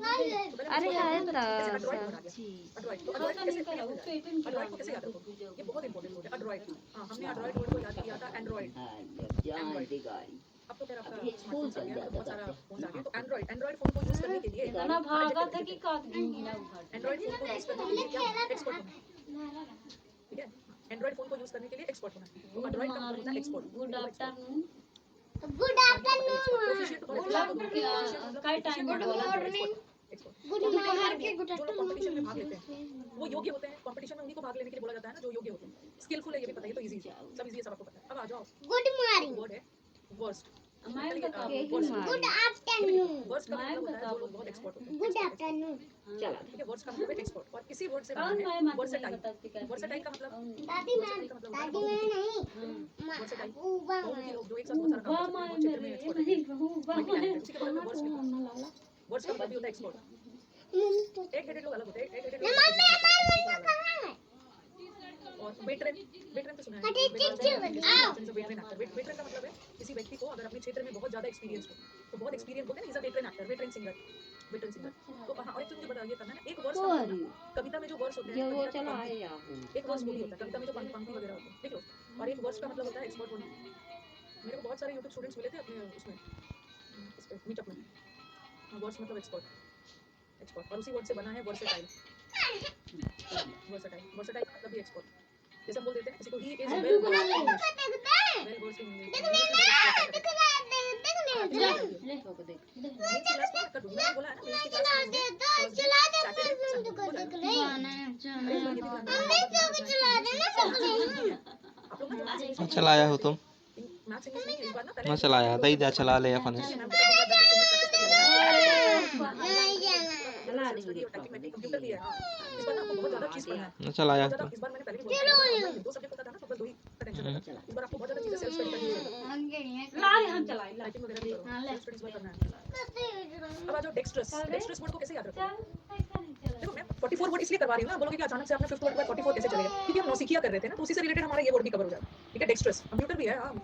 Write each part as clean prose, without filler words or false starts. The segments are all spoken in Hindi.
अरे है तो सच्ची। अड्रॉइड कैसे अड्रॉइड को कैसे याद रखो, ये बहुत इंपॉर्टेंट वर्ड है अड्रॉइड। हाँ, हमने अड्रॉइड वर्ड को याद किया था एंड्रॉइड। एंड्रॉइड अब तो खैर आपका स्मार्टफोन आ गया है, तो बहुत सारा फोन आ गया, तो एंड्रॉइड एंड्रॉइड फोन को यूज करने के लिए इतना भागा था कि काट दूंगी ना उधर। एंड्रॉइड फोन को यूज करने के लिए क्या एक्सपर्ट होना, ठीक है। एंड्रॉइड फोन को यूज करने के लिए एक्सपर्ट होना, तो एंड्रॉइड का मतलब होता है एक्सपर्ट। Good afternoon. गुड काय टाइम बोला? Good morning. जो लोग कंपटीशन में भाग लेते हैं वो योग्य होते हैं, कंपटीशन में उन्हीं को भाग लेने के लिए बोला जाता है ना जो योग्य होते हैं। स्किलफुल है ये भी पता है, ये तो इजी है, सब इजी है, सब आपको पता है। अब आ जाओ, गुड मॉर्निंग। वर्ड है वर्स्ट। Good afternoon. वर्स्ट का मतलब होता है जो लोग बहुत एक्सपर्ट होते हैं। Good afternoon. चला ठीक है, वर्ड्स का मतलब है एक्सपर्ट, और इसी वर्ड से कौन बना मैं है मत वर्सेटाइल। बताती कैसे? वर्सेटाइल का मतलब दादी मैं नहीं वर्सेटाइल उबा बहुत ही लोग जो एक साथ बहुत सारा काम कर सकते हैं, बहुत क्षेत्र में एक्सपर्ट होते हैं। उसी के बाद में वर्ड्स का मतलब भी होता है एक्सपर्ट। एक हेडेड लोग अलग होते हैं, एक हेडेड लोग और वेटरन, वेटरन तो सुना है। वेटरन का मतलब है किसी व्यक्ति को अगर अपने क्षेत्र में बहुत ज्यादा एक्सपीरियंस हो, तो बहुत एक्सपीरियंस होता है ना, is a veteran actor, veteran singer, veteran singer. तो हाँ, और एक चीज मुझे बता ये करना है, एक वर्ड्स का कविता में जो वर्ड्स होते हैं, वो चला है या एक वर्ड्स वो भी होता है कविता में जो पंक्ति वगैरह होती है, देख लो। और एक वर्ड्स का मतलब होता है एक्सपर्ट होना। मेरे को बहुत सारे यूट्यूब स्टूडेंट्स मिले थे अपने उसमें, इस पे मीटअप में। वर्ड्स मतलब एक्सपर्ट, एक्सपर्ट, और उसी वर्ड से बना है वर्सेटाइल। वर्सेटाइल, वर्सेटाइल मतलब भी एक्सपर्ट। जैसे हम बोल देते हैं किसी को he is well versed in English, well versed in English. ले को देख मेंस क्लास में कर दूंगी, मैंने बोला है ना मेंस की क्लास में चला दे आप लोग ना चलाया हो तुम? मैथ्स इंग्लिश नहीं है इस बार ना, पहले मैं चलाया दई जा चला ले अपन चला दे कंप्यूटर भी है। इस बार ना आपको बहुत ज्यादा चीज पढ़ना है, मैं चलाया बहुत तो ज्यादा। इस बार मैंने पहले भी बोला था, दो सब्जेक्ट होता था ना, तो बस दो ही का टेंशन रहता है। इस बार आपको बहुत ज्यादा चीजें सेल्फ स्टडी करनी है, ला रे हम चलाई ला राइटिंग वगैरह भी करो, सेल्फ स्टडी इस बार करना है। अब आ जाओ डेक्स्ट्रस, डेक्स्ट्रस वर्ड को कैसे याद रखोगे? देखो मैं 44 वर्ड इसलिए करवा रही हूँ ना, बोलोगे कि अचानक से आपने 5th वर्ड के बाद 44 कैसे चलेगा, क्योंकि हम नौसिखिया कर रहे थे ना, तो उसी से रिलेटेड हमारा ये वर्ड भी कवर हो जाएगा। ठीक है, डेक्स्ट्रस कंप्यूटर भी है, हां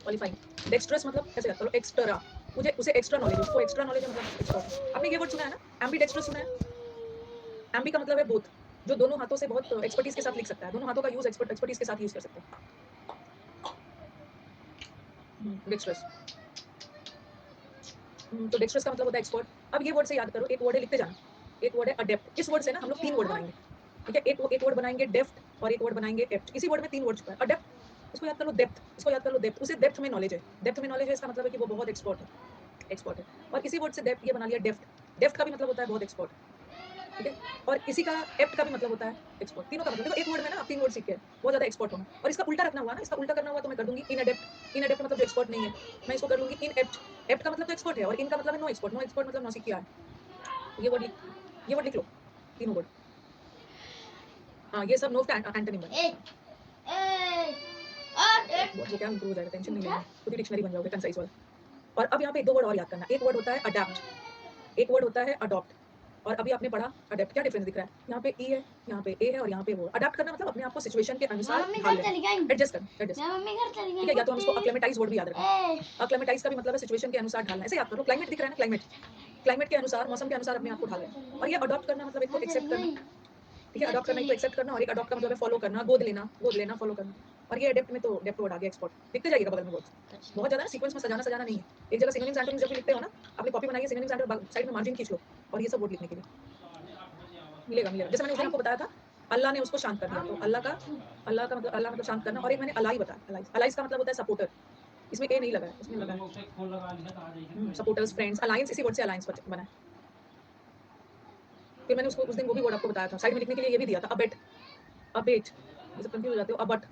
क्वालिफाइंग। डेक्स्ट्रस मतलब कैसे याद करो, एक्स्ट्रा, मुझे उसे एक्स्ट्रा नॉलेज, उसको एक्स्ट्रा नॉलेज है मतलब एक्स्ट्रा। आपने ये वर्ड सुना है ना, एम्बीडेक्स्ट्रस सुना है? एम्बी का मतलब है बोथ, जो दोनों हाथों से बहुत एक्सपर्टीज के साथ लिख सकता है, दोनों हाथों का यूज एक्सपर्टीज के साथ यूज कर सकते हैं। डेक्स्ट्रस, तो डेक्स्ट्रस का मतलब होता है एक्सपर्ट। अब ये वर्ड से याद करो, एक वर्ड है, लिखते जाना, एक वर्ड है अडेप्ट। इस वर्ड से ना हम लोग 3 वर्ड बनाएंगे, ठीक है। एक वर्ड बनाएंगे डेफ्ट, और एक वर्ड बनाएंगे एप्ट। इसी वर्ड में 3 वर्ड छुपा है। अडेप्ट, इसको याद कर लो, डेप्थ, इसको याद कर लो, डेप्थ, उसे डेप्थ में नॉलेज है, डेप्थ में नॉलेज है, इसका मतलब है कि वो बहुत एक्सपर्ट है, एक्सपर्ट है। और इसी वर्ड से डेप्थ ये बना लिया डेफ्ट, डेफ्ट का भी मतलब होता है बहुत एक्सपर्ट, ठीक है। और इसी का एप्ट का भी मतलब होता है एक्सपर्ट। तीनों का मतलब, देखो एक वर्ड में ना आप 3 वर्ड सीख के बहुत ज्यादा एक्सपर्ट होना, और इसका उल्टा रखना हुआ ना, इसका उल्टा करना हुआ तो मैं कर दूंगी इनएडेप्ट। इनएडेप्ट मतलब जो एक्सपर्ट नहीं है, मैं इसको कर लूंगी इनएप्ट। एप्ट का मतलब तो एक्सपर्ट है, और इन का मतलब है नो एक्सपर्ट, नो एक्सपर्ट मतलब नौसिखिया है। ये वर्ड लिख लो, तीनों वर्ड। हाँ, ये सब नोट एंटोनिम है। वो क्या इंप्रूव हो जाएगा, टेंशन नहीं लेना, खुद ही डिक्शनरी बन जाओगे कंसाइज वाला। और अब यहाँ पे 2 वर्ड और याद करना, एक वर्ड होता है अडैप्ट, एक वर्ड होता है अडॉप्ट। और अभी आपने पढ़ा अडैप्ट, क्या डिफरेंस दिख रहा है? यहाँ पे ई है, यहाँ पे ए है, और यहाँ पे वो। अडैप्ट करना मतलब अपने आप को सिचुएशन के अनुसार ढाल लेना, एडजस्ट करना, एडजस्ट, ठीक है। या तो हम इसको अक्लेमेटाइज वर्ड भी याद रखें। अक्लेमेटाइज का भी मतलब है सिचुएशन के अनुसार ढालना, ऐसे याद करो। क्लाइमेट दिख रहा है ना, क्लाइमेट, क्लाइमेट के अनुसार, मौसम के अनुसार अपने आप को ढाल लेना। और ये अडॉप्ट करना मतलब एक को एक्सेप्ट करना, ठीक है। अडॉप्ट करना एक को एक्सेप्ट करना, और एक अडॉप्ट का मतलब है फॉलो करना, गोद लेना, फॉलो करना। और ये अडेप्ट में तो डेप्ट वर्ड आ गया, एक्सपर्ट। लिखते जाइएगा बगल में वर्ड्स, बहुत ज्यादा सीक्वेंस में सजाना नहीं है। एक जगह सिनोनिम्स एंटोनिम्स जब भी लिखते हो ना, अपनी कॉपी बनाइए, सिनोनिम्स एंटोनिम्स साइड में मार्जिन खींच लो, और ये सब वर्ड लिखने के लिए मिलेगा। जैसे मैंने उस दिन आपको बताया था, अल्लाह ने उसको शांत कर दिया, तो अल्लाह का मतलब अल्लाह मतलब शांत करना। और एक मैंने अलाई बताया, अलाइज का मतलब होता है सपोर्टर, इसमें ए नहीं लगा है, इसमें लगा है सपोर्टर्स, फ्रेंड्स, अलायंस, इसी वर्ड से अलायंस बना है। फिर मैंने उसको उस दिन वो भी वर्ड आपको बताया था, साइड में लिखने के लिए ये भी दिया था, अबेट, अबेट, ये सब कंफ्यूज हो जाते हो। अबट,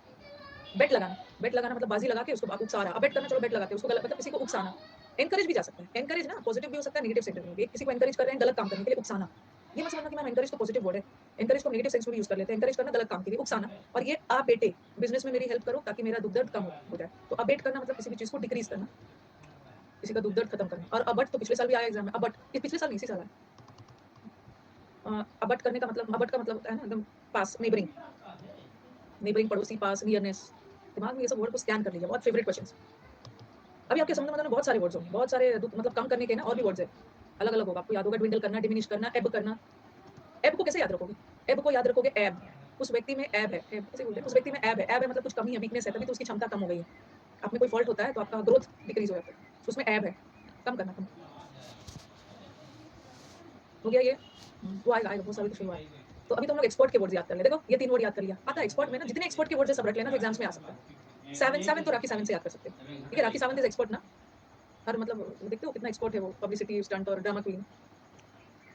बेट लगाना मतलब बाजी लगा के उसको उकसा रहा, अबेट करना, चलो बेट लगाते हैं उसको, गलत मतलब किसी को उकसाना। एनकरेज भी जा सकता है, एनकरेज ना पॉजिटिव भी हो सकता है, नेगेटिव सेंस में भी। किसी को एनकरेज कर रहे हैं गलत काम करने के लिए, उकसाना। ये मत समझना कि मैम एनकरेज तो पॉजिटिव वर्ड है, एनकरेज को नेगेटिव सेंस में भी यूज कर लेते हैं। एनकरेज करना गलत काम के लिए, उकसाना। और ये आ बेटे, बिजनेस में मेरी हेल्प करो ताकि मेरा दुख दर्द कम हो जाए, तो अबेट करना मतलब किसी भी चीज को डिक्रीज करना, किसी का दुख दर्द खत्म करना। और अबट तो पिछले साल भी आया एग्जाम में, अबट पिछले साल नहीं, इसी साल आया। अबट करने का मतलब, अबट का मतलब होता है ना एकदम पास, नेबरिंग, पड़ोसी, पास, नियरनेस। दिमाग में ये सब वर्ड को स्कैन कर लीजिए, बहुत फेवरेट क्वेश्चंस। अभी आपके समझ में बहुत सारे वर्ड्स होंगे, बहुत सारे मतलब कम करने के ना और भी वर्ड्स है। अलग अलग होगा, आपको याद होगा ड्विंडल करना, डिमिनिश करना, एब करना। एब को कैसे याद रखोगे? एब को याद रखोगे एब, उस व्यक्ति में एब है, एब कैसे बोलते हैं, उस व्यक्ति में एब है मतलब कुछ कमी है, वीकनेस है, तभी तो उसकी क्षमता कम हो गई है। आप में कोई फॉल्ट होता है तो आपका ग्रोथ डिक्रीज हो जाता है, उसमें एब है, कम करना कम। हो गया ये? वो आएगा आएगा, वो सभी कुछ नहीं हुआ है। तो अभी तो हम लोग एक्सपोर्ट के वर्ड्स याद कर ले, देखो ये 3 वर्ड याद कर लिया। आता है एक्सपोर्ट में ना, जितने एक्सपोर्ट के वर्ड है सब रख लेना, तो एग्जाम्स में आ सकता है। 7 तो राखी सावंत से याद कर सकते हैं, ठीक है? राखी सावंत इज एक्सपर्ट ना, हर मतलब देखते हो कितना एक्सपर्ट है वो, पब्लिसिटी स्टंट और ड्रामा क्वीन,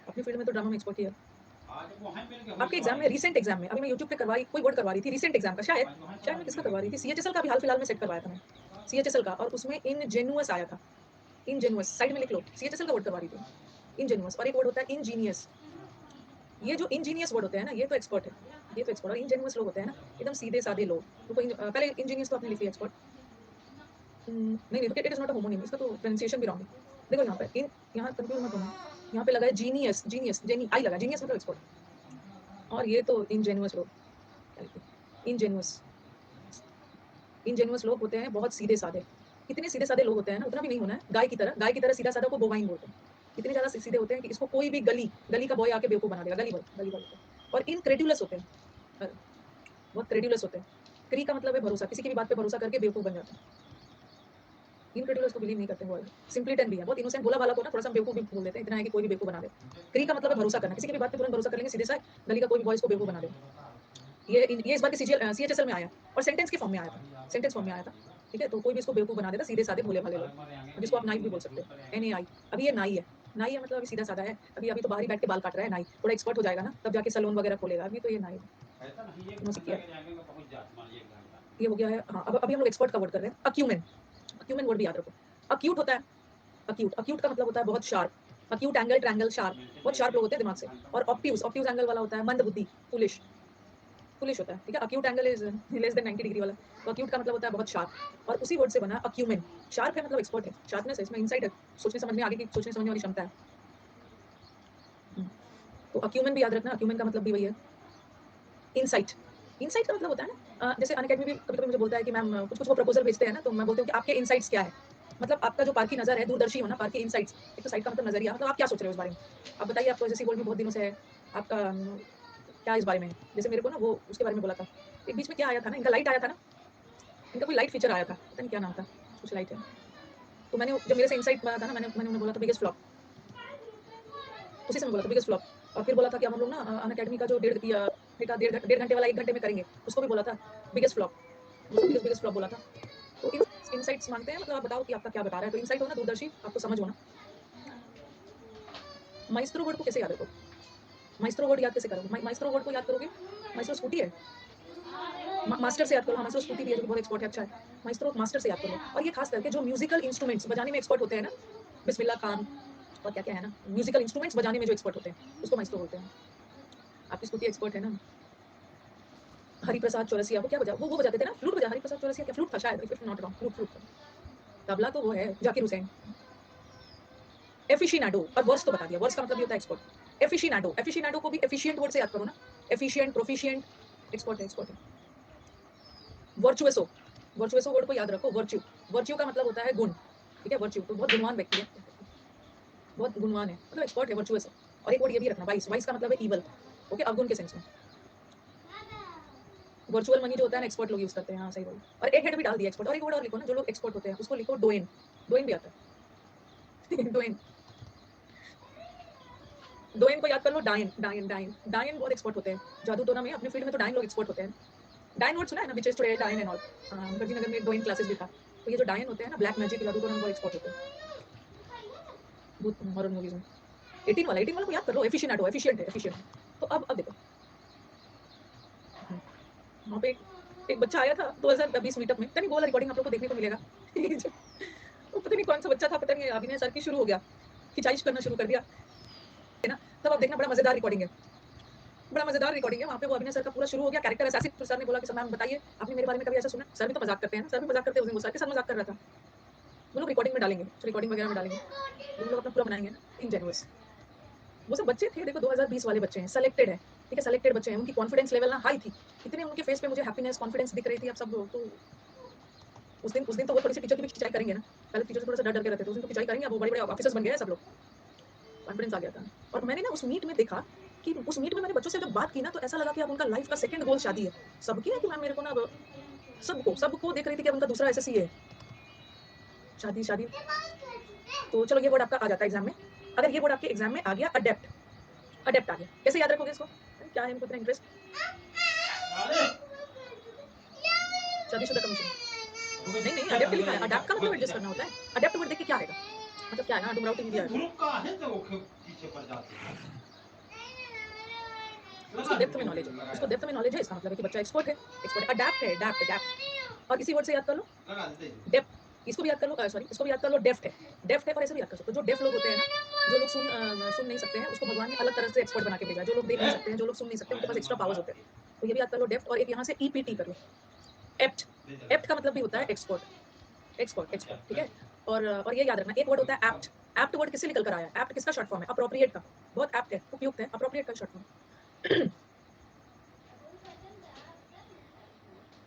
अपनी फील्ड में तो ड्रामा में एक्सपर्ट ही है। आपके एग्जाम में, रीसेंट एग्जाम में, अभी मैं यूट्यूब पे कोई वर्ड करवा रही थी रीसेंट एग्जाम का, शायद मैं किसका करवा रही थी, सीएचएसएल का भी हाल फिलहाल में सेट करवाया था मैं, सीएचएसएल का, और उसमें इनजेन्युअस आया था। इनजेन्युअस साइड में लिख लो, सीएचएसएल का वर्ड करवा रही थी इनजेन्युअस, और एक वर्ड होता है इंजीनियस। ये जो इंजीनियस वर्ड होते हैं ना, ये तो एक्सपर्ट है, ये तो एक्सपर्ट। और इंजेन्युअस लोग होते हैं ना एकदम सीधे साधे लोग, तो पहले इंजीनियस तो आपने लिख लिया एक्सपर्ट। नहीं तो it is not a homonym, इसका तो प्रोनाउंसिएशन भी रॉन्ग है। देखो यहाँ पे यहाँ कंफ्यूज मत होना, यहाँ पे लगा है जीनियस, जीनियस जेनी आई लगा, जीनियस मतलब एक्सपर्ट। और ये तो इंजेन्युअस लोग, इंजेन्युअस इंजेन्युअस लोग होते हैं बहुत सीधे साधे। इतने सीधे साधे लोग होते हैं ना, उतना भी नहीं होना है, गाय की तरह सीधा साधा को बोवाइन बोलते हैं। इतने ज़्यादा सीधे होते हैं कि इसको कोई भी गली का बॉय आके बेवकूफ़ बना देगा, गली बॉय। और इनक्रेडुलस होते हैं, बहुत क्रेडुलस होते हैं। क्री का मतलब है भरोसा, किसी की भी बात पे भरोसा करके बेवकूफ़ बन जाते हैं। इनक्रेडुलस को बिलीव नहीं करते बॉय, सिंपलिटन भी है, बहुत इनोसेंट भोला भाला को ना थोड़ा सा बेवकूफ़ भी बोल देते हैं, इतना है कि कोई भी बेवकूफ़ बना दे। क्री का मतलब है भरोसा करना, किसी की भी बात पे तुरंत भरोसा कर लेंगे, सीधे सा गली का कोई भी बॉय इसको बेवकूफ़ बना दे। ये इस बार के सीएचएसएल में आया और सेंटेंस के फॉर्म में आया था, सेंटेंस फॉर्म में आया था, ठीक है? तो कोई भी इसको बेवकूफ़ बना देता, सीधे साधे भोले भाले लोग, जिसको आप नाई भी बोल सकते हो, NAI। अभी ये नाई है, मतलब अभी सीधा साधा है, अभी तो बाहर ही बैठ के बाल काट रहा है नाई, थोड़ा एक्सपर्ट हो जाएगा ना तब जाके सैलून वगैरह खोलेगा, अभी तो ये नाई है। नौसिखिया है। ये हो गया है, हाँ। अब अभी हम लोग एक्सपर्ट का वर्ड कर रहे हैं, अक्यूमेन। अक्यूमेन वर्ड भी याद रखो। अक्यूट होता है, अक्यूट का मतलब होता है बहुत sharp, acute angle, triangle, sharp, बहुत शार्प लोग होते हैं दिमाग से। और ऑब्ट्यूज एंगल वाला होता है मंद बुद्धि, फुलिश होता है, ठीक है? Acute angle is less than 90 degree वाला, तो अक्यूट का मतलब होता है बहुत शार्प, और उसी वर्ड से बना अक्यूमेन। शार्प है मतलब एक्सपर्ट है, शार्पनेस है, इसमें इनसाइट है, सोचने समझने आगे की सोचने समझने वाली क्षमता है। तो अक्यूमेन भी याद रखना, अक्यूमेन का मतलब भी वही है, इनसाइट। इनसाइट का मतलब होता है ना, जैसे अनअकैडमी भी कभी कभी मुझे बोलता है कि मैम कुछ वो प्रपोजल भेजते हैं ना, तो मैं बोलती हूँ कि आपके इनसाइट्स क्या है, मतलब आपका जो पारखी नजर है, दूरदर्शी हो ना, पारखी इनसाइट्स। एक तो साइट का मतलब नजरिया, मतलब आप क्या सोच रहे हो इस बारे में, आप बताइए, आपको जैसे वर्ल्ड में बहुत दिनों से है, आपका क्या इस बारे में, जैसे मेरे को ना वो उसके बारे में बोला था एक बीच में, क्या आया था ना, इनका लाइट आया था ना, इनका कोई लाइट फीचर आया था, पता नहीं क्या नाम था, कुछ लाइट है। तो मैंने जब मेरे से इनसाइट बना था ना, मैंने उन्हें बोला था बिगेस्ट फ्लॉप, उसी समय बोला था बिगेस्ट फ्लॉप। और फिर बोला था कि हम लोग ना अनअकैडमी का जो डेढ़ घंटे वाला 1 घंटे में करेंगे, उसको भी बोला था बिगेस्ट फ्लॉप, बिगेस्ट फ्लॉप बोला था। तो इनसाइट्स मांगते हैं, मतलब आप बताओ कि आपका क्या बता रहा है, तो इनसाइट हो ना, दूरदर्शी, आपको समझ हो ना। माइस्ट्रो वर्ड को कैसे याद रखो, माइस्ट्रो वर्ड याद कैसे करोगे, माइस्ट्रो वर्ड को याद करोगे, माइस्ट्रो स्कूटी है, मास्टर से याद करो, हाँ मास्टर स्कूटी भी है जो बहुत एक्सपर्ट है, अच्छा है, माइस्ट्रो मास्टर से याद करो। और ये खास करके जो म्यूजिकल इंस्ट्रूमेंट्स बजाने में एक्सपर्ट होते हैं ना, बिस्मिल्लाह खान और क्या क्या है ना, म्यूजिकल इंस्ट्रूमेंट्स बजाने में जो एक्सपर्ट होते हैं उसको माइस्ट्रो बोलते हैं। आपकी स्कूटी एक्सपर्ट है ना। हरिप्रसाद चौरसिया, वो क्या बजा, वो बजाते थे ना, फ्लूट बजा, हरिप्रसाद चौरसिया क्या फ्लूट था शायद, इफ नॉट रॉन्ग, फ्लूट था। तबला तो वो है जाकिर हुसैन। एफिशिएंटो, और वर्ड्स तो बता दिया, वर्ड्स का मतलब ये होता है एक्सपर्ट। एफिशिएंटो को भी एफिशिएंट वर्ड से याद करो ना, एफिशिएंट, प्रोफिशिएंट, एक्सपर्ट है। वर्चुअसो, वर्चुअसो वर्ड को याद रखो, वर्च्यू का मतलब होता है गुण, ठीक है? वर्च्यू तो बहुत गुणवान व्यक्ति है, बहुत गुणवान है, मतलब एक्सपर्ट है, वर्चुअस। और एक वर्ड ये भी रखना, वाइस का मतलब है ईवल, ओके, अवगुण के सेंस में। वर्चुअल मनी जो होता है ना, एक्सपर्ट लोग यूज करते हैं, हाँ सही बोल। और एक हेड भी डाल दिया एक्सपर्ट, और एक वर्ड और लिखो ना, जो लोग एक्सपर्ट होते हैं उसको लिखो डोएन, डोएन भी आता है डोएन, डोएन को याद कर लो, डायन बहुत एक्सपर्ट होते हैं जादू टोना में, अपने फील्ड में तो डायन लोग एक्सपर्ट होते हैं। डायन वर्ड सुना है ना, विच इज टुडे डायन एंड ऑल, गढ़ी नगर में डोएन क्लासेस भी था। तो ये जो डायन होते हैं ना, ब्लैक मैजिक जादू टोना में बहुत एक्सपर्ट होते हैं, बहुत हॉरर मूवीज में। 18 वाला को याद कर लो, एफिशिएंट है। तो अब देखो, वहाँ पे एक बच्चा आया था 2020 मीटअप में, पता नहीं वो वाला रिकॉर्डिंग आप लोग को देखने को मिलेगा वो पता नहीं कौन सा बच्चा था, पता नहीं अभिनय सर की शुरू हो गया, खिंचाइश करना शुरू कर दिया है ना, तब आप देखना, बड़ा मजेदार रिकॉर्डिंग है, वहाँ पे वो अभिनय सर का पूरा शुरू हो गया, कैरेक्टर असैसिन। फिर सर ने बोला कि सर मैम बताइए, आपने मेरे बारे में कभी ऐसा सुना? सर भी तो मजाक करते हैं ना, सर भी मजाक करते हैं, उस दिन वो सर के साथ मजाक कर रहा था। वो लोग रिकॉर्डिंग में डालेंगे, रिकॉर्डिंग वगैरह में डालेंगे, वो लोग अपना पूरा बनाएंगे ना, इनजेन्युअस। वो सब बच्चे थे, देखो 2020 वाले बच्चे हैं, सेलेक्टेड है, ठीक है, सेलेक्टेड बच्चे हैं, उनकी कॉन्फिडेंस लेवल ना हाई थी, इतने उनके फेस पे मुझे हैप्पीनेस, कॉन्फिडेंस दिख रही थी। अब सब लोग तो उस दिन तो वो थोड़ी सी टीचर की भी खिंचाई करेंगे ना, पहले टीचर से थोड़ा सा डर डर के रहते थे, उस दिन तो खिंचाई करेंगे, अब वो बड़े बड़े ऑफिसर्स बन गए हैं सब लोग। कॉन्फिडेंस आ गया था। और मैंने ना उस मीट में देखा कि उस मीट में मैंने बच्चों से जब बात की ना, तो ऐसा लगा कि अब उनका लाइफ का सेकंड गोल शादी है। सबकी है कि मैम मेरे को ना अब सबको देख रही थी कि अब उनका दूसरा एसएससी है, शादी शादी। तो चलो ये वर्ड आपका आ जाता है एग्जाम में। अगर ये वर्ड आपके एग्जाम में आ गया अडेप्ट, अडेप्ट आ गया, कैसे याद रखोगे इसको? क्या है इनको इतना इंटरेस्ट? शादीशुदा कमीशन नहीं नहीं, अडेप्ट लिखा है। अडेप्ट का मतलब एडजस्ट करना होता है। अडेप्ट वर्ड देख के क्या आएगा, मतलब क्या है ना, डुमराव टीवी दिया है ग्रुप का है तो वो पीछे पड़ जाते हैं। उसको डेप्थ में नॉलेज है, उसको डेप्थ में नॉलेज है, इसका मतलब है कि बच्चा एक्सपर्ट है। एक्सपर्ट अडेप्ट है, अडेप्ट अडेप्ट। और इसी वर्ड से याद कर लो लगा देते हैं। डेप्थ, इसको भी याद कर लो, सॉरी इसको भी याद कर लो, डेफ्ट है। डेफ्ट है और ऐसे भी याद कर सकते हो। जो डेफ लोग होते हैं ना, जो लोग सुन नहीं सकते हैं, उसको भगवान ने अलग तरह से एक्सपर्ट बना के भेजा। जो लोग देख नहीं सकते हैं, जो लोग सुन नहीं सकते, उनके पास एक्स्ट्रा पावर्स होते हैं। तो ये भी याद कर लो डेफ्ट। और एक यहाँ से ईपीटी कर लो, एप्ट। एप्ट का मतलब भी होता है एक्सपर्ट, एक्सपर्ट एक्सपर्ट, ठीक है। और ये याद रखना, एक वर्ड होता है एप्ट। एप्ट वर्ड किससे निकल कर आया है? एप्ट किसका शॉर्ट फॉर्म है? अप्रोप्रिएट का। बहुत एप्ट है, उपयुक्त है, अप्रोप्रिएट का शॉर्ट फॉर्म।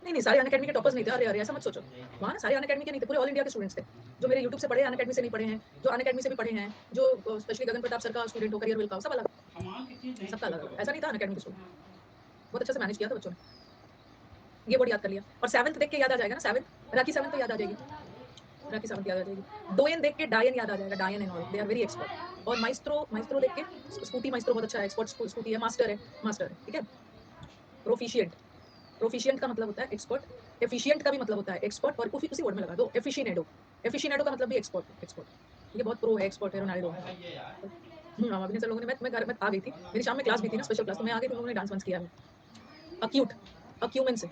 नहीं सारे अनअकैडमी के टॉपर्स नहीं थे। अरे अरे ऐसा मत सोचो, वहाँ ना सारे अनअकैडमी के नहीं थे, पूरे ऑल इंडिया के स्टूडेंट्स थे जो मेरे यूट्यूब से पढ़े, अनअकैडमी से नहीं पढ़े हैं, जो अनअकैडमी से भी पढ़े हैं, जो स्पेशली गगन प्रताप सर का स्टूडेंट हो, करियर विल का, सब अलग, कमाल की चीज नहीं सबका अलग। ऐसा नहीं था अनअकैडमी के स्टूडेंट, बहुत अच्छे से मैनेज किया था बच्चों ने। ये वर्ड याद कर लिया। और सेवंथ देख के याद आ जाएगा ना, सेवंथ, राखी सेवंथ तो याद आ जाएगी, राखी सेवंथ याद आ जाएगी। डोयन देख के डायन याद आ जाएगा, डायन and all, they are very expert. और माइस्ट्रो, माइस्ट्रो देख के स्कूटी, माइस्ट्रो बहुत अच्छा है, एक्सपर्ट स्कूटी है, मास्टर है, मास्टर है, ठीक है। प्रोफिशिएंट, प्रोफिशिएंट का मतलब होता है एक्सपर्ट। एफिशिएंट का भी मतलब होता है एक्सपर्ट। और उसी वर्ड में लगा दो एफिशिएनेडो, एफिशिएनेडो का मतलब भी एक्सपर्ट, एक्सपर्ट। ये बहुत प्रो है, एक्सपर्ट है, रोनाल्डो है। है यार। अभिनय सर लोगों ने, मैं घर में आ गई थी, मेरी शाम में क्लास भी थी ना, स्पेशल क्लास, तो मैं आ गई थी, उन्होंने डांस वांस किया है। अक्यूट, अक्यूमेन से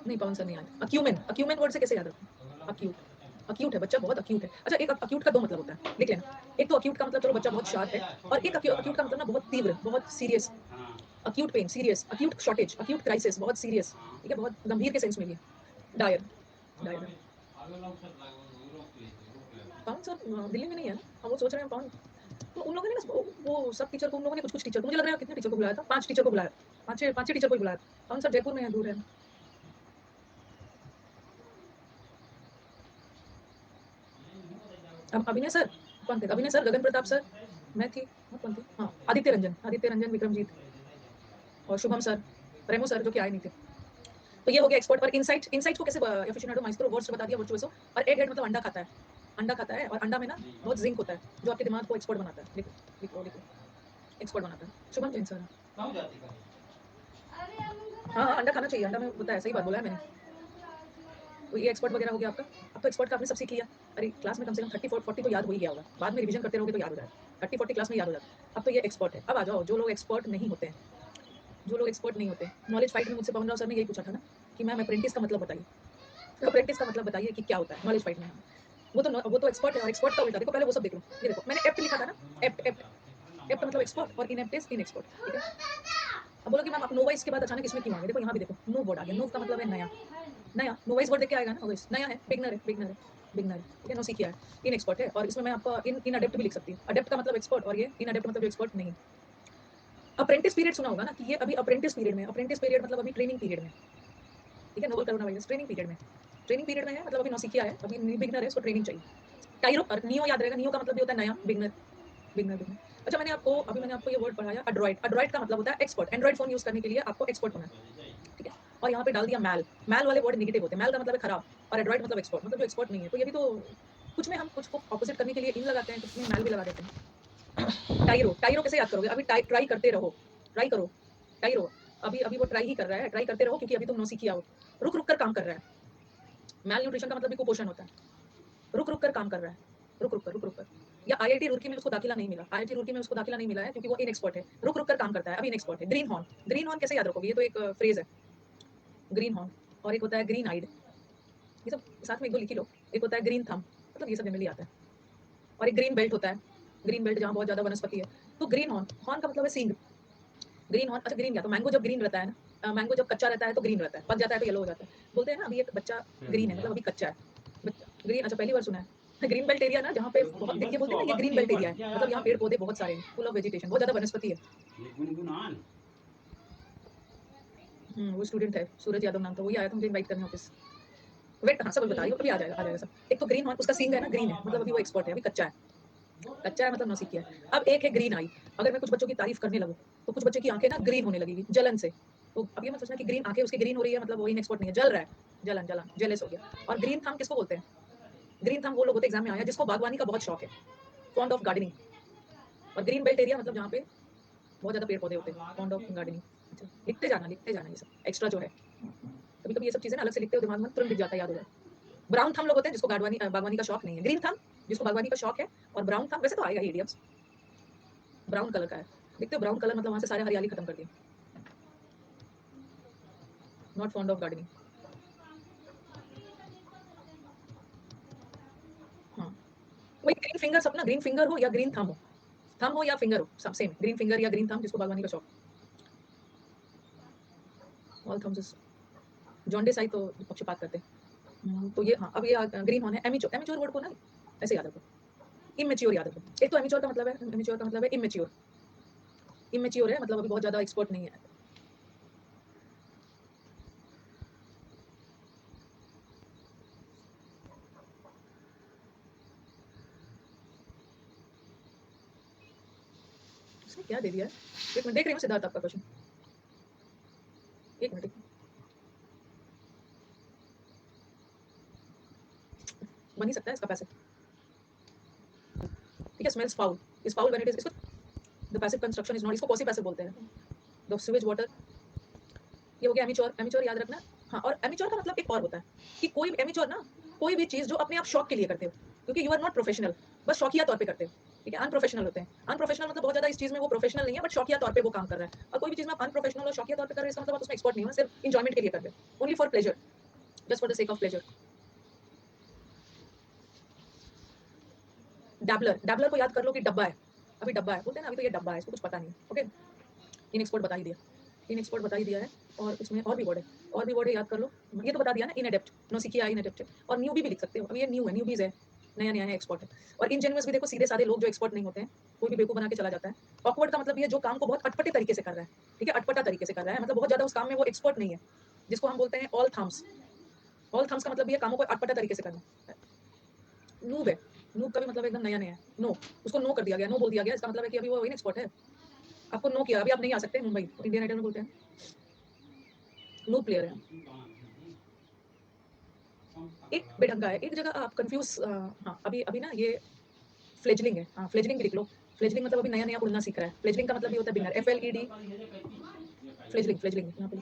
नहीं, पवन सर नहीं आए। अक्यूमेन, अक्यूमेन वर्ड से कैसे याद रखूं? अक्यूट, अक्यूट है बच्चा, बहुत अक्यूट है। अच्छा, एक अक्यूट का दो मतलब होता है, लिख लेना। एक तो अक्यूट का मतलब चलो बच्चा बहुत शार्प है, और एक अक्यूट का मतलब ना बहुत तीव्र, बहुत सीरियस। हाँ acute pain serious, acute shortage, acute crisis बहुत सीरियस, ठीक है, बहुत गंभीर के सेंस में भी है। Dire, dire. Pavan sir Delhi में नहीं है ना, हम वो सोच रहे हैं पवन, तो उन लोगों ने ना वो सब टीचर को, उन लोगों ने कुछ टीचर को, मुझे लग रहा है कितने टीचर को बुलाया था, 5 टीचर को बुलाया, 5-6 टीचर को ही बुलाया। पवन सर जयपुर में है, दूर है। अब अभिनय सर कौन थे? अभिनय सर, गगन प्रताप सर, मैं थी, कौन थी, हाँ आदित्य रंजन, विक्रमजीत और शुभम सर, रेमो सर जो कि आए नहीं थे। तो ये हो गया एक्सपर्ट। और इनसाइट, इनसाइट को कैसे एफिशिएंटो, माइस्ट्रो, वर्ड्स बता दिया, वर्चुओसो। और एग हेड मतलब अंडा खाता है, अंडा खाता है। और अंडा में ना बहुत जिंक होता है, जो आपके दिमाग को एक्सपर्ट बनाता है। लिखो लिखो लिखो, एक्सपर्ट बनाता है। शुभम जैन सर, कहाँ जाती है? हाँ अंडा खाना चाहिए, अंडा में होता है, सही बात बोला है मैंने। तो ये एक्सपर्ट वगैरह हो गया आपका। अब तो एक्सपर्ट का आपने सब सीख लिया। अरे क्लास में कम से कम 30-40 तो याद हो ही गया होगा, बाद में रिवीजन करते रहोगे तो याद हो जाएगा। 30-40 क्लास में याद हो जाता है। अब तो ये एक्सपर्ट है। अब आ जाओ जो लोग एक्सपर्ट नहीं होते हैं, जो लोग एक्सपर्ट नहीं होते। नॉलेज फाइट में मुझसे पवन राव सर ने यही पूछा था ना कि मैम अप्रेंटिस का मतलब बताइए, तो अप्रेंटिस का मतलब बताइए कि क्या होता है नॉलेज फाइट में। वो तो एक्सपर्ट है, और एक्सपर्ट का उल्टा देखो, पहले वो सब देख लो। ये देखो मैंने एप्ट लिखा था ना, एप्ट एप्ट एप्ट मतलब एक्सपर्ट, और इनएप्ट इज इनएक्सपर्ट, ठीक है। अब बोलो कि मैम आप नोवाइस के बाद अचानक इसमें क्यों आ गए? देखो यहाँ भी देखो, नो वर्ड आ गया। नो का मतलब है नया, नया। नोवाइस वर्ड देख के आएगा ना, नोवाइस नया है, बिगनर है, बिगनर है, बिगनर है, ठीक है। नो सीखिया है, इन एक्सपर्ट है। और इसमें मैं आपका इन अडेप्ट भी लिख सकती हूँ। अडेप्ट का मतलब एक्सपर्ट, और ये इन अडेप्ट मतलब एक्सपर्ट नहीं। अप्रेंटिस पीरियड सुना होगा ना, कि ये अभी अप्रेंटिस पीरियड में, अप्रेंटिस पीरियड मतलब अभी ट्रेनिंग पीरियड में, ठीक है। Novel corona virus training period में, ट्रेनिंग पीरियड में है, मतलब अभी नौसिखिया है, अभी बिगनर है, इसको ट्रेनिंग चाहिए। टाइरो और नियो याद रहेगा, नियो का मतलब भी होता है नया, बिगनर, बिगनर बिगनर। अच्छा मैंने आपको ये वर्ड पढ़ाया एड्रॉइड। एड्रॉइड का मतलब होता है एक्सपर्ट। एंड्रॉइड फोन यूज करने के लिए आपको एक्सपर्ट होना है, ठीक है। और यहाँ पे डाल दिया मैल। मैल वाले वर्ड नेगेटिव होते हैं, मैल का मतलब है खराब, और एड्रॉइड मतलब एक्सपर्ट, मतलब जो एक्सपर्ट नहीं है। तो ये भी तो कुछ में हम कुछ को ऑपोजिट करने के लिए इन लगाते हैं, कुछ में मैल भी लगा देते हैं। टाइरो, टाइरो कैसे याद करोगे? अभी ट्राई करते रहो, ट्राई करो, टाइरो। अभी अभी वो ट्राई ही कर रहा है, ट्राई करते रहो, क्योंकि अभी तुम नौसिखिया हो। रुक रुक कर काम कर रहा है। मैल न्यूट्रिशन का मतलब भी कुपोषण होता है। रुक रुक कर काम कर रहा है, रुक रुक कर, रुक रुक कर। या आईआईटी रुड़की में उसको दाखिला नहीं मिला, आईआईटी रुड़की में उसको दाखिला नहीं मिला है क्योंकि वो इनएक्सपर्ट है। रुक रुक कर काम करता है, अभी इनएक्सपर्ट है। ग्रीन हॉर्न, ग्रीन हॉर्न कैसे याद रखोगे? ये तो एक फ्रेज है, ग्रीन हॉर्न। और एक होता है ग्रीन आइड, ये सब साथ में एक दो लिख ही लो। एक होता है ग्रीन थंब, मतलब ये सब जनरली आता है। और एक ग्रीन बेल्ट होता है, ग्रीन बेल्ट जहाँ बहुत ज्यादा वनस्पति है। तो ग्रीन हॉर्न, हॉर्न का मतलब है सींग। ग्रीन हॉर्न, अच्छा ग्रीन क्या, तो मैंगो जब ग्रीन रहता है ना, मैंगो जब कच्चा रहता है तो ग्रीन रहता है, पक जाता है तो येलो हो जाता है। बोलते हैं ना अभी एक बच्चा ग्रीन है, मतलब अभी कच्चा है ग्रीन। अच्छा पहली बार सुना है। ग्रीन बेल्ट एरिया ना, जहाँ पे बहुत देखिए, बोलते हैं ना ये ग्रीन बेल्ट एरिया है, मतलब यहाँ पेड़ पौधे बहुत सारे हैं, फुल ऑफ वेजिटेशन, बहुत ज्यादा वनस्पति है। ये गुनगुनान वो स्टूडेंट है, सूरज यादव नाम था, वही आया था मुझे इनवाइट करने ऑफिस। वेट, हाँ सब बता रही हो, अभी आ जाएगा, आ जाएगा सब। एक तो ग्रीन हॉर्न, उसका सींग है ना, ग्रीन है, मतलब अभी वो एक्सपर्ट है, अभी कच्चा है। कच्चा है मतलब नौसिखिया है। अब एक है ग्रीन आई। अगर मैं कुछ बच्चों की तारीफ करने लगूं तो कुछ बच्चे की आंखें ना ग्रीन होने लगेगी जलन से। तो अब ये मत सोचना कि ग्रीन आंखें उसकी ग्रीन हो रही है मतलब वो इनएक्सपर्ट नहीं है, जल रहा है, जलन जलन जेलस हो गया। और ग्रीन थंब किसको बोलते हैं? ग्रीन थंब वो लोग होते हैं एग्जाम में आया जिसको बागवानी का बहुत शौक है, फॉन्ड ऑफ गार्डनिंग। और ग्रीन बेल्ट एरिया मतलब जहाँ पे बहुत ज्यादा पेड़ पौधे होते हैं, फॉन्ड ऑफ गार्डनिंग। अच्छा, लिखते जाना ये सब एक्स्ट्रा जो है। कभी कभी ये सब चीजें ना अलग से लिखते हो दिमाग में तुरंत दिख जाता है, याद हो जाए। ब्राउन थंब लोग होते हैं जिसको बागवानी का शौक नहीं है। ग्रीन थंब जिसको बागवानी का शौक है, और ब्राउन थंब वैसे तो आएगा ही इडियम्स, ब्राउन कलर का है। देखते हो ब्राउन कलर मतलब वहां से सारे हरियाली खत्म कर दी। Not fond of gardening. हाँ, वही green finger Sapna, green finger हो या ग्रीन थंब हो या फिंगर हो, सब सेम। ग्रीन फिंगर या ग्रीन थंब जिसको बागवानी का शौक। ऑल थम्स जॉन्डिस आई तो पक्षपात करते हैं। तो ये हाँ, अब ये ग्रीन हॉर्न है। एमिच्योर, एमिच्योर वर्ड को ना ऐसे याद रखो, इमेच्योर याद रखो। एक तो एमिच्योर का मतलब है इमेच्योर। इमेच्योर है मतलब अभी बहुत ज्यादा एक्सपर्ट नहीं है। उसने क्या दे दिया है? एक मिनट, देख रही हूँ सिद्धार्थ आपका क्वेश्चन, एक मिनट। बन ही सकता है इसका पैसिव, ठीक है। Smells foul is foul when it is, इसको the passive construction is not, इसको पॉसिव पैसिव बोलते हैं। द सीवेज वाटर, ये हो गया एमिच्योर। एमिच्योर याद रखना। हाँ, और एमिच्योर का मतलब एक और होता है कि कोई एमिच्योर ना कोई भी चीज जो अपने आप शौक के लिए करते हो, क्योंकि यू आर नॉट प्रोफेशनल, बस शौकिया तौर पे करते हो, ठीक है। अनप्रोफेशनल होते हैं। अनप्रोफेशनल मतलब बहुत ज्यादा इस चीज में वो प्रोफेशनल नहीं है, बट शौकिया तौर पे वो काम कर रहा है। और कोई भी चीज में आप अनप्रोफेशनल और शौकिया तौर पे कर रहे हैं, इसका मतलब आप उसमें एक्सपर्ट नहीं हो, सिर्फ इंजॉयमेंट के लिए कर रहे हो, only for pleasure, just for the sake of pleasure. Dabbler, dabbler को याद कर लो कि डब्बा है, अभी डब्बा है बोलते हैं ना, अभी तो ये डब्बा है, इसको कुछ पता नहीं है, ओके। इन एक्सपोर्ट बता ही दिया, इन एक्सपोर्ट बता ही दिया है। और इसमें और भी वर्ड है, और भी वर्ड है, याद कर लो। ये तो बता दिया ना, इनएडेप्ट, नौसिखिया इनएडेप्ट। और न्यू भी लिख सकते हो, अब ये न्यू है, न्यूबीज है, नया नया है, एक्सपोर्ट है। और इंजेन्युअस भी देखो, सीधे साधे लोग जो एक्सपर्ट नहीं होते हैं, कोई भी बेवकूफ बना के चला जाता है। ऑकवर्ड का मतलब ये जो काम को बहुत अटपटे तरीके से कर रहा है, ठीक है, अटपटा तरीके से कर रहा है, मतलब बहुत ज्यादा उस काम में वो एक्सपर्ट नहीं है, जिसको हम बोलते हैं ऑल थम्स। ऑल थम्स का मतलब ये कामों को अटपटा तरीके से करना। नूब है, नूब का भी मतलब एकदम नया नया है, नो, उसको नो कर दिया गया, नो बोल दिया गया, इसका मतलब है कि अभी वो इन एक्सपर्ट है, आपको नो किया, अभी आप नहीं आ सकते मुंबई, इंडियन आइडल में बोलते हैं नो प्लेयर है। एक बेढंगा है, एक जगह आप कंफ्यूज, हाँ अभी अभी ना ये फ्लेजलिंग है, हाँ फ्लेजलिंग भी लिख लो। फ्लेजलिंग मतलब अभी नया नया उड़ना सीख रहा है। फ्लेजलिंग का मतलब ये होता है बिगनर, FLED, फ्लेजलिंग, फ्लेजलिंग यहाँ पे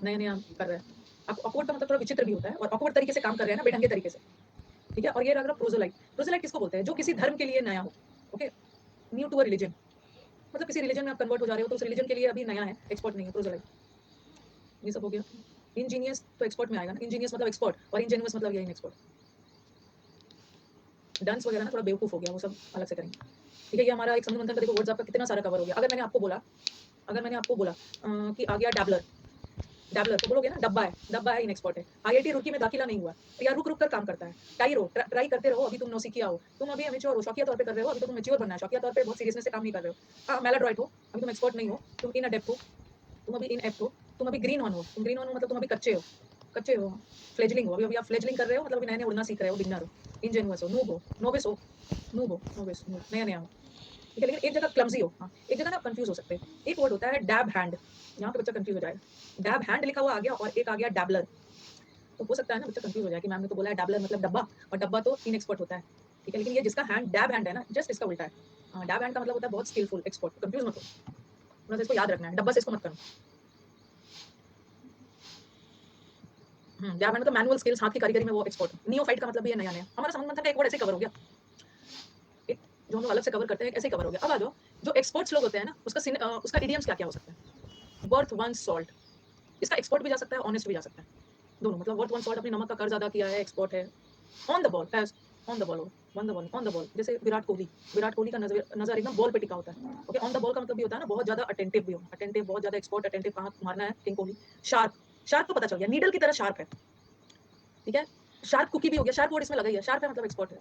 नया नया कर रहा है। आप ऑकवर्ड का मतलब थोड़ा विचित्र भी होता है, और ऑकवर्ड तरीके से काम कर रहे हैं ना, बेढंगे तरीके से, ठीक है। और ये अगर प्रोजोलाइट, प्रोजोलाइट किसको बोलते हैं? जो किसी धर्म के लिए नया हो, okay, new to a religion, मतलब किसी रिलीजन में आप कन्वर्ट हो जा रहे हो तो उस रिलीजन के लिए अभी नया है, एक्सपर्ट नहीं है, प्रोजोलाइट। ये सब हो गया। इंजीनियस तो एक्सपर्ट में आएगा ना, इंजीनियस मतलब एक्सपर्ट, और इंजेन्युअस मतलब ये इनएक्सपर्ट। डंस वगैरह ना थोड़ा बेवकूफ हो गया, वो सब अलग से करेंगे, ठीक है। ये हमारा एक समुद्र मंथन का देखो वर्ड्स आपका कितना सारा कवर हो गया। अगर मैंने आपको बोला कि आ गया डैबलर, डैबलर तो बोलोगे ना डब्बा है, इनएक्सपर्ट है। IIT रुड़की में दाखिला नहीं हुआ, या रुक रुक कर काम करता है। ट्राई करते रहो, अभी तुम नौसिखिया हो, तुम अभी एमेच्योर हो, शौकिया तौर पे कर रहे हो, अभी तो तुम मैच्योर बनना है, शौकिया तौर पे बहुत सीरियसनेस से काम नहीं कर रहे हो। हाँ, मैलाड्रॉइट हो, अभी तुम एक्सपर्ट नहीं हो, तुम इनएडेप्ट हो, तुम अभी इनएप्ट हो, तुम अभी ग्रीन ऑन हो, तुम ग्रीन ऑन हो मतलब तुम अभी कच्चे हो, फ्लेजलिंग हो, अभी आप फ्लेजलिंग कर रहे हो, मतलब अभी नए नए उड़ना सीख रहे हो, बिगनर हो, इंजेन्युअस हो, नूब हो, नोविस हो, नया नया हो, ठीक है। लेकिन एक जगह क्लमजी हो, हाँ एक जगह ना कंफ्यूज हो सकते हैं। एक वर्ड होता है डैब हैंड, यहाँ पे बच्चा कंफ्यूज हो जाएगा। डैब हैंड लिखा हुआ आ गया, और एक आ गया डैबलर, तो हो सकता है ना बच्चा कंफ्यूज हो जाए कि मैम ने तो बोला है डैबलर मतलब डब्बा, और डब्बा तो इनएक्सपर्ट होता है, ठीक है। लेकिन ये जिसका हैंड डैब हैंड है ना, जस्ट इसका उल्टा है। डैब हैंड का मतलब होता है बहुत स्किलफुल, एक्सपर्ट, कंफ्यूज मत हो, थोड़ा सा इसको याद रखना है, डब्बा से इसको मत करना। डैब हैंड मतलब मैनुअल स्किल्स, हाथ की कारीगरी में वो एक्सपर्ट। नियोफाइट का मतलब भी है नया नया। हमारा समुद्र मंथन का एक वर्ड ऐसे कवर हो गया, एक जो हम लोग अलग से कवर करते हैं ऐसे कवर हो गया। अब आ जाओ, जो एक्सपर्ट्स लोग होते हैं ना, उसका इडियम्स क्या क्या हो सकता है? वर्थ वन सॉल्ट, इसका एक्सपर्ट भी जा सकता है, ऑनेस्ट भी जा सकता है, दोनों। मतलब वर्थ वन सॉल्ट, अपने नमक का कर्ज अदा किया है, एक्सपर्ट है। On the ball, as on the ball हो, ऑन द बॉल, जैसे विराट कोहली का नजर एकदम बॉल पे टिका होता है, ओके। ऑन द बॉल का मतलब भी होता है ना बहुत ज्यादा अटेंटिव भी हो, अटेंटिव बहुत ज्यादा एक्सपर्ट, अटेंटिव कहाँ मारना है, किंग कोहली। शार्प, शार्प तो पता चल गया, नीडल की तरह शार्प है, ठीक है। शार्प कुकी भी हो गया, शार्प वर्ड इसमें लगा ही है, शार्प है मतलब एक्सपर्ट है।